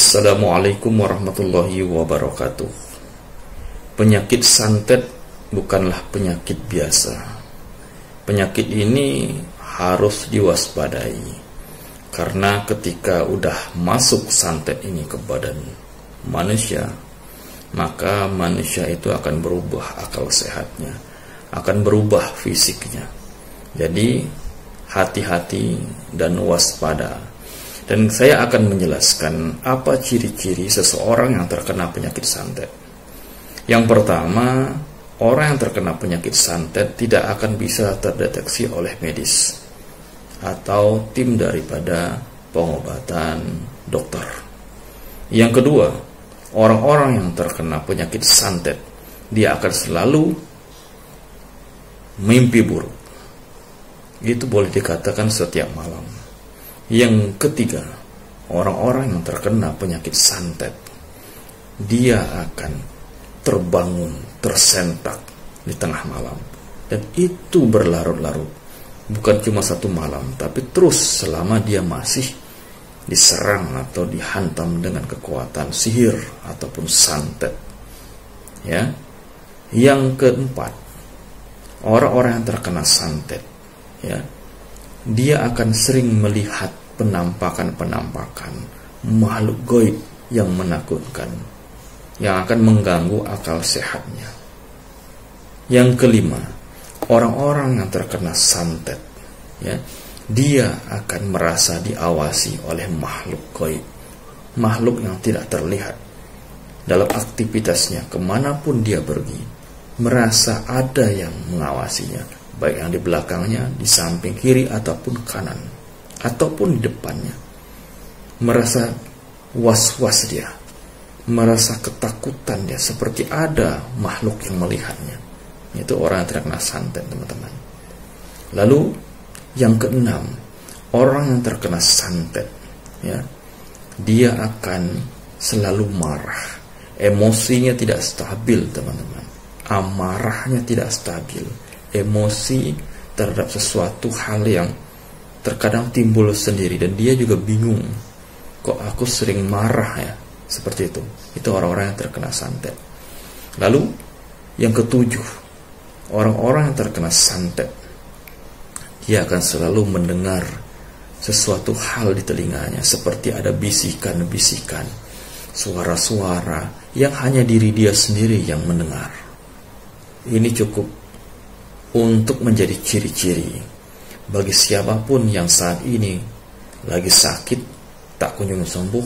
Assalamualaikum warahmatullahi wabarakatuh. Penyakit santet bukanlah penyakit biasa. Penyakit ini harus diwaspadai, karena ketika udah masuk santet ini ke badan manusia, maka manusia itu akan berubah akal sehatnya, akan berubah fisiknya. Jadi hati-hati dan waspada. Dan saya akan menjelaskan apa ciri-ciri seseorang yang terkena penyakit santet. Yang pertama, orang yang terkena penyakit santet tidak akan bisa terdeteksi oleh medis atau tim daripada pengobatan dokter. Yang kedua, orang-orang yang terkena penyakit santet, dia akan selalu mimpi buruk. Itu boleh dikatakan setiap malam. Yang ketiga, orang-orang yang terkena penyakit santet, dia akan terbangun, tersentak di tengah malam. Dan itu berlarut-larut. Bukan cuma satu malam, tapi terus selama dia masih diserang atau dihantam dengan kekuatan sihir ataupun santet. Ya. Yang keempat, orang-orang yang terkena santet, ya, dia akan sering melihat penampakan-penampakan makhluk gaib yang menakutkan, yang akan mengganggu akal sehatnya. Yang kelima, orang-orang yang terkena santet, ya, dia akan merasa diawasi oleh makhluk gaib, makhluk yang tidak terlihat. Dalam aktivitasnya, kemanapun dia pergi, merasa ada yang mengawasinya, baik yang di belakangnya, di samping kiri ataupun kanan, ataupun di depannya. Merasa was-was dia, merasa ketakutan dia, seperti ada makhluk yang melihatnya. Itu orang yang terkena santet, teman-teman. Lalu yang keenam, orang yang terkena santet, ya, dia akan selalu marah, emosinya tidak stabil, teman-teman. Amarahnya tidak stabil, emosi terhadap sesuatu hal yang terkadang timbul sendiri, dan dia juga bingung, kok aku sering marah ya, seperti itu. Itu orang-orang yang terkena santet. Lalu yang ketujuh, orang-orang yang terkena santet, dia akan selalu mendengar sesuatu hal di telinganya, seperti ada bisikan-bisikan, suara-suara yang hanya diri dia sendiri yang mendengar. Ini cukup untuk menjadi ciri-ciri bagi siapapun yang saat ini lagi sakit, tak kunjung sembuh,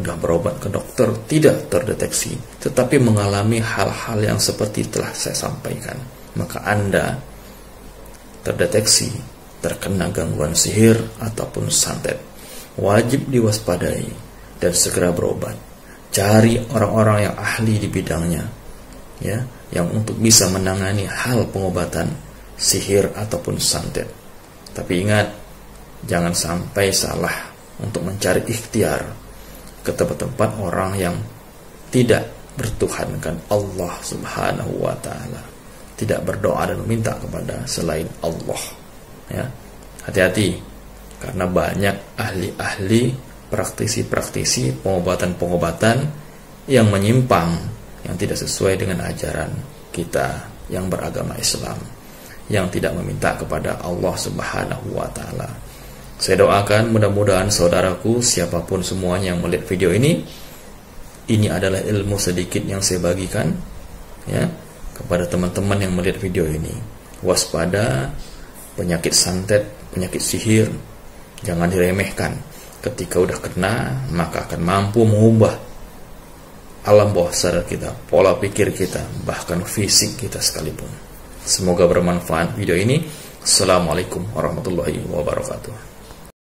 udah berobat ke dokter, tidak terdeteksi, tetapi mengalami hal-hal yang seperti telah saya sampaikan. Maka Anda terdeteksi terkena gangguan sihir ataupun santet, wajib diwaspadai dan segera berobat. Cari orang-orang yang ahli di bidangnya, ya, yang untuk bisa menangani hal pengobatan sihir ataupun santet. Tapi ingat, jangan sampai salah untuk mencari ikhtiar ke tempat-tempat orang yang tidak bertuhankan Allah Subhanahu wa ta'ala, tidak berdoa dan meminta kepada selain Allah, ya. Hati-hati, karena banyak ahli-ahli, praktisi-praktisi pengobatan-pengobatan yang menyimpang, yang tidak sesuai dengan ajaran kita yang beragama Islam, yang tidak meminta kepada Allah Subhanahu wa ta'ala. Saya doakan mudah-mudahan saudaraku, siapapun semuanya yang melihat video ini adalah ilmu sedikit yang saya bagikan, ya, kepada teman-teman yang melihat video ini. Waspada penyakit santet, penyakit sihir, jangan diremehkan. Ketika udah kena, maka akan mampu mengubah alam bawah sadar kita, pola pikir kita, bahkan fisik kita sekalipun. Semoga bermanfaat video ini. Assalamualaikum warahmatullahi wabarakatuh.